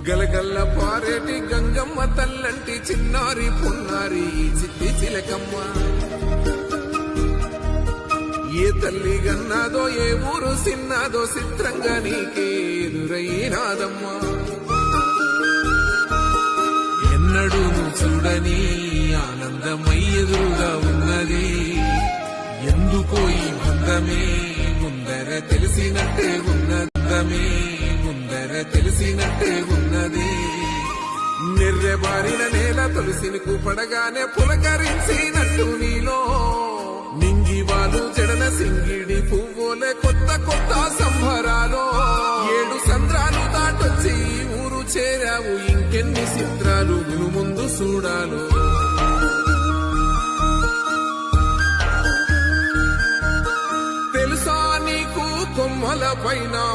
గలగల్ల పారేటి గంగమ్మ తల్లంటి చిన్నారి పొన్నారి చిట్టి చిలకమ్మ. ఏ తల్లి గన్నాదో ఏ ఊరు సిన్నాదో చిత్రంగా నీకే ఎదురైనాదమ్మా. ఎన్నడూ చూడని ఆనందమై ఎదురుగా ఉన్నది. ఎందుకో ఈ బంధమే ముందర తెలిసినట్టే ఉన్నదమే ముందర తెలిసినట్టే ఉన్నది. నిర్రెబారిన నేల తులసిని పడగానే పులకరించినట్టు నీలో నింగివాలు జడన సింగిడి పువ్వులే కొత్త కొత్త సంబరాలో. 7 సంద్రాలు దాటొచ్చి ఊరు చేరావు, ఇంకెన్ని చిత్రాలు ముందు చూడాలో. తెలుసా నీకు కొమ్మల పైన